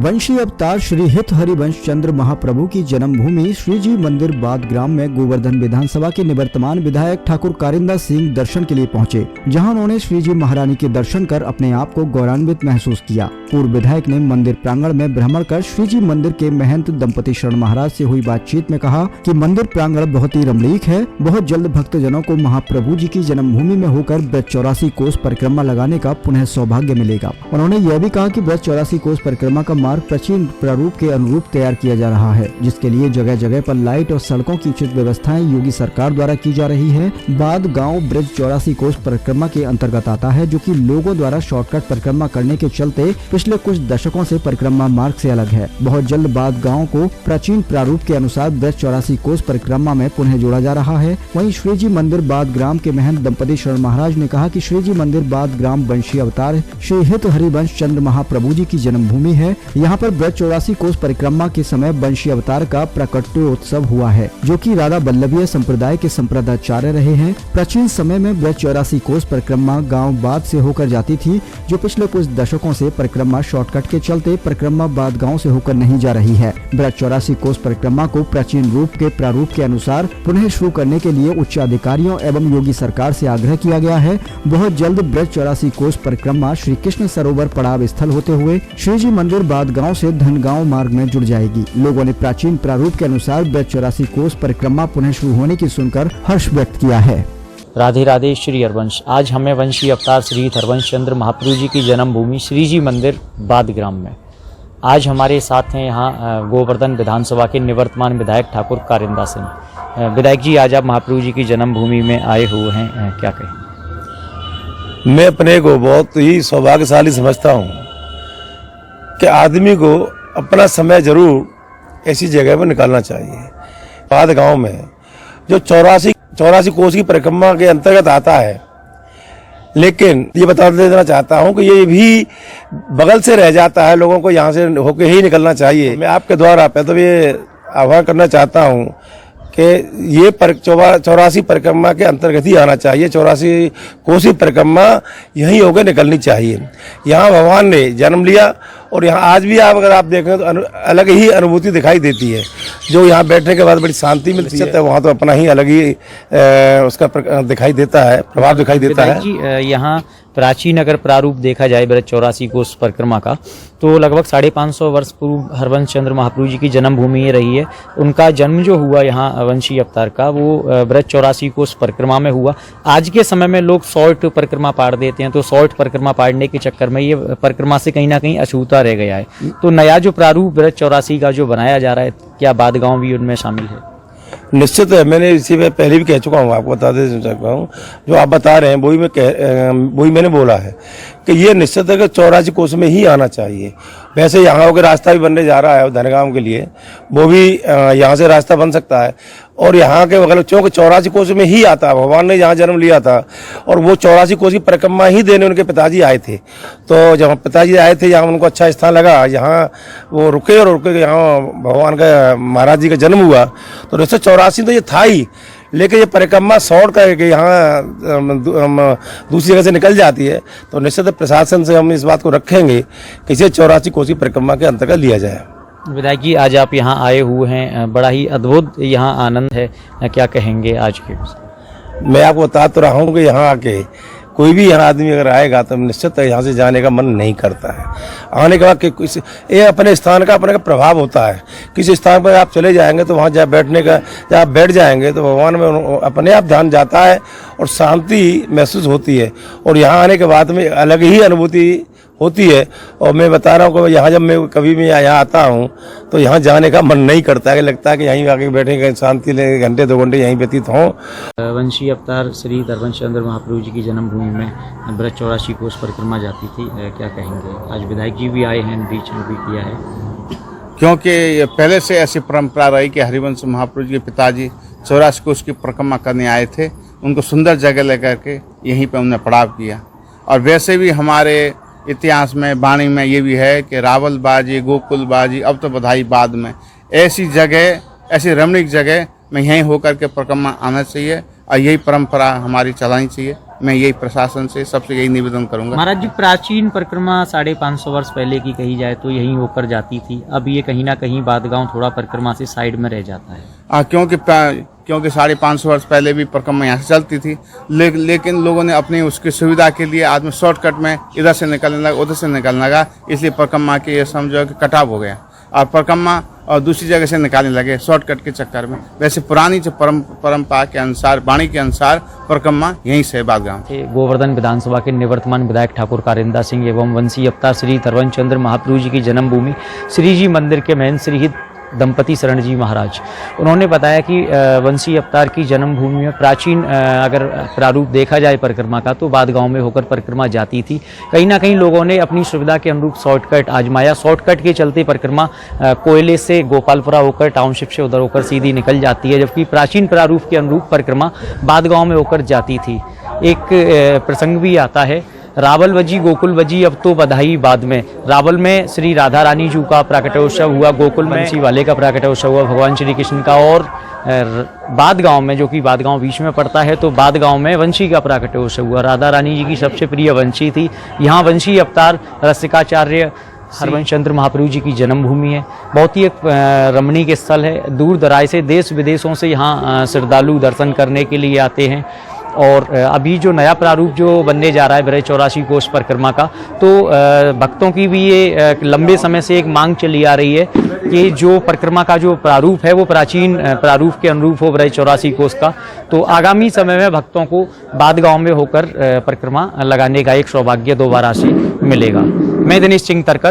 वंशी अवतार श्री हित हरिवंश चंद्र महाप्रभु की जन्मभूमि श्रीजी मंदिर बाद ग्राम में गोवर्धन विधानसभा के निवर्तमान विधायक ठाकुर कारिंदा सिंह दर्शन के लिए पहुंचे, जहां उन्होंने श्रीजी महारानी के दर्शन कर अपने आप को गौरवान्वित महसूस किया। पूर्व विधायक ने मंदिर प्रांगण में भ्रमण कर श्रीजी मंदिर के महंत दंपति शरण महाराज से हुई बातचीत में कहा कि मंदिर प्रांगण बहुत ही रमणीक है। बहुत जल्द भक्तजनों को महाप्रभु जी की जन्मभूमि में होकर ब्रज 84 कोस परिक्रमा लगाने का पुनः सौभाग्य मिलेगा। उन्होंने यह भी कहा कि ब्रज 84 कोस परिक्रमा का मार्ग प्राचीन प्रारूप के अनुरूप तैयार किया जा रहा है, जिसके लिए जगह जगह पर लाइट और सड़कों की उचित व्यवस्थाएं योगी सरकार द्वारा की जा रही है। बाद गांव ब्रज 84 कोस परिक्रमा के अंतर्गत आता है, जो कि लोगों द्वारा शॉर्टकट परिक्रमा करने के चलते पिछले कुछ दशकों से परिक्रमा मार्ग से अलग है। बहुत जल्द बाद गांव को प्राचीन प्रारूप के अनुसार ब्रज 84 कोस परिक्रमा में पुनः जोड़ा जा रहा है। वहीं श्रीजी मंदिर बाद ग्राम के महंत दंपति शरण महाराज ने कहा कि श्रीजी मंदिर बाद ग्राम वंशी अवतार श्री हित हरिवंश चंद्र महाप्रभु जी की जन्मभूमि है। यहाँ पर ब्रज 84 कोस परिक्रमा के समय वंशी अवतार का प्राकट्योत्सव हुआ है, जो कि राधा वल्लभीय संप्रदाय के संप्रदाचार्य रहे हैं। प्राचीन समय में ब्रज 84 कोस परिक्रमा गांव बाद से होकर जाती थी, जो पिछले कुछ दशकों से परिक्रमा शॉर्टकट के चलते परिक्रमा बाद गांव से होकर नहीं जा रही है। ब्रज 84 कोस परिक्रमा को प्राचीन रूप के प्रारूप के अनुसार पुनः शुरू करने के लिए उच्च अधिकारियों एवं योगी सरकार से आग्रह किया गया है। बहुत जल्द ब्रज 84 कोस परिक्रमा श्री कृष्ण सरोवर पड़ाव स्थल होते हुए श्रीजी मंदिर बाद गांव से धनगांव मार्ग में जुड़ जाएगी। लोगों ने प्राचीन प्रारूप के अनुसार ब्रज 84 कोस परिक्रमा पुनः शुरू होने की सुनकर हर्ष व्यक्त किया है। राधे राधे श्री हरवंश। आज हमें वंशी अवतार श्री हरवंश चंद्र महाप्रभु जी की जन्मभूमि श्रीजी मंदिर बाद ग्राम में आज हमारे साथ हैं यहाँ गोवर्धन विधानसभा के निवर्तमान विधायक ठाकुर कारिंदा सिंह। विधायक जी, आज आप महाप्रभु जी की जन्मभूमि में आए हुए हैं, क्या कहें? मैं अपने को बहुत ही सौभाग्यशाली समझता हूँ कि आदमी को अपना समय जरूर ऐसी जगह पर निकालना चाहिए। बाद गांव में जो 84 कोस की परिक्रमा के अंतर्गत आता है, लेकिन ये बता देना चाहता हूं कि ये भी बगल से रह जाता है, लोगों को यहाँ से होके ही निकलना चाहिए। मैं आपके द्वारा तो ये आह्वान करना चाहता हूं कि ये 84 परिक्रमा के अंतर्गत ही आना चाहिए। 84 कोसी परिक्रमा यहीं होकर निकलनी चाहिए। यहाँ भगवान ने जन्म लिया और यहाँ आज भी अगर आप देखें तो अलग ही अनुभूति दिखाई देती है, जो यहाँ बैठने के बाद बड़ी शांति मिलती है। वहाँ तो अपना ही अलग ही उसका दिखाई देता है, प्रभाव दिखाई देता है। यहाँ प्राचीन अगर प्रारूप देखा जाए ब्रज 84 कोस परिक्रमा का, तो लगभग 550 वर्ष पूर्व हरवंश चंद्र महाप्रभु जी की जन्मभूमि ये रही है। उनका जन्म जो हुआ यहाँ वंशी अवतार का, वो ब्रज 84 कोस परिक्रमा में हुआ। आज के समय में लोग शॉर्ट परिक्रमा पाड़ देते हैं, तो शॉर्ट परिक्रमा पाड़ने के चक्कर में ये परिक्रमा से कहीं ना कहीं अछूता रह गया है। तो नया जो प्रारूप ब्रज 84 का जो बनाया जा रहा है, क्या बाद गाँव भी उनमें शामिल है? निश्चित है। मैंने इसी में पहले भी कह चुका हूँ, आपको बता दे चुका हूँ। जो आप बता रहे हैं वही मैंने बोला है कि ये निश्चित है कि 84 कोस में ही आना चाहिए। वैसे यहाँ होकर रास्ता भी बनने जा रहा है धनगांव के लिए, वो भी यहाँ से रास्ता बन सकता है। और यहाँ के मतलब चौक 84 कोस में ही आता है। भगवान ने यहाँ जन्म लिया था और वो 84 कोस की परिक्रमा ही देने उनके पिताजी आए थे। तो जब पिताजी आए थे, यहाँ उनको अच्छा स्थान लगा, यहाँ वो रुके और रुके यहाँ भगवान का महाराज जी का जन्म हुआ। तो 1984 तो ये था ही, लेकिन ये परिक्रमा शॉर्ट करके यहाँ दूसरी जगह से निकल जाती है। तो निश्चित प्रशासन से हम इस बात को रखेंगे कि इसे 84 कोसी परिक्रमा के अंतर्गत लिया जाए। विधायक जी, आज आप यहाँ आए हुए हैं, बड़ा ही अद्भुत यहाँ आनंद है, क्या कहेंगे आज के? मैं आपको बता तो रहा हूँ कि यहाँ आके कोई भी यहाँ आदमी अगर आएगा तो निश्चित यहाँ से जाने का मन नहीं करता है। आने के बाद ये अपने स्थान का अपने का प्रभाव होता है। किसी स्थान पर आप चले जाएंगे तो वहाँ जब आप बैठ जाएंगे तो भगवान में अपने आप ध्यान जाता है और शांति महसूस होती है। और यहाँ आने के बाद में अलग ही अनुभूति होती है। और मैं बता रहा हूँ कि यहाँ जब मैं कभी भी यहाँ आता हूँ तो यहाँ जाने का मन नहीं करता है। लगता है कि यहीं आके बैठे शांति ले, घंटे 2 घंटे यहीं व्यतीत हों। वंशी अवतार श्री हरवंश चंद्र महाप्रभु जी की जन्मभूमि में ब्रज 84 कोस परिक्रमा जाती थी, क्या कहेंगे? आज विधायक जी भी आए हैं, बीच में भी किया है, क्योंकि पहले से ऐसी परंपरा रही कि हरिवंश महाप्रभु जी के पिताजी 84 कोस की परिक्रमा करने आए थे। उनको सुंदर जगह लेकर के यहीं पर उन्होंने पड़ाव किया। और वैसे भी हमारे इतिहास में, वाणी में ये भी है कि रावल बाजी, गोकुल बाजी, अब तो बधाई बाद में। ऐसी जगह, ऐसी रमणीक जगह में यहीं होकर के परिक्रमा आना चाहिए और यही परंपरा हमारी चलानी चाहिए। मैं यही प्रशासन से सबसे यही निवेदन करूंगा। महाराज जी, प्राचीन परिक्रमा 550 वर्ष पहले की कही जाए तो यहीं होकर जाती थी, अब ये कहीं ना कहीं बादगांव थोड़ा परिक्रमा से साइड में रह जाता है। क्योंकि 550 वर्ष पहले भी परिक्रमा यहाँ से चलती थी, लेकिन लोगों ने अपनी उसकी सुविधा के लिए आदमी शॉर्टकट में इधर से निकलने लगा, उधर से निकलने लगा, इसलिए परिक्रमा के ये समझो कि कटाव हो गया और परिक्रमा और दूसरी जगह से निकालने लगे शॉर्टकट के चक्कर में। वैसे पुरानी जो परंपरा के अनुसार, वाणी के अनुसार परिक्रमा यहीं से बादगांव। गोवर्धन विधानसभा के निवर्तमान विधायक ठाकुर कारिंदा सिंह एवं वंशी अवतार श्री तरवन चंद्र महाप्रभु जी की जन्मभूमि श्री जी मंदिर के महंत श्री दंपति शरण जी महाराज, उन्होंने बताया कि वंशी अवतार की जन्मभूमि में प्राचीन अगर प्रारूप देखा जाए परिक्रमा का तो बादगांव में होकर परिक्रमा जाती थी। कहीं ना कहीं लोगों ने अपनी सुविधा के अनुरूप शॉर्टकट आजमाया, शॉर्टकट के चलते परिक्रमा कोयले से गोपालपुरा होकर टाउनशिप से उधर होकर सीधी निकल जाती है, जबकि प्राचीन प्रारूप के अनुरूप परिक्रमा बादगांव में होकर जाती थी। एक प्रसंग भी आता है, रावल बजी गोकुल बजी अब तो बधाई बाद में। रावल में श्री राधा रानी जी का प्राकट्योत्सव हुआ, गोकुल में बंसी वाले का प्राकट्योत्सव हुआ भगवान श्री कृष्ण का, और बादगांव में, जो कि बादगांव बीच में पड़ता है, तो बादगांव में वंशी का प्राकट्योत्सव हुआ। राधा रानी जी की सबसे प्रिय वंशी थी। यहाँ वंशी अवतार रसिकाचार्य हरिवंश चंद्र महाप्रभु जी की जन्मभूमि है। बहुत ही एक रमणीक स्थल है। दूर दराज से, देश विदेशों से यहाँ श्रद्धालु दर्शन करने के लिए आते हैं। और अभी जो नया प्रारूप जो बनने जा रहा है बृहद 84 कोष परिक्रमा का, तो भक्तों की भी ये लंबे समय से एक मांग चली आ रही है कि जो परिक्रमा का जो प्रारूप है वो प्राचीन प्रारूप के अनुरूप हो बृहद 84 कोष का। तो आगामी समय में भक्तों को बादगांव में होकर परिक्रमा लगाने का एक सौभाग्य दोबारा से मिलेगा। मैं दिनेश सिंह तरकर।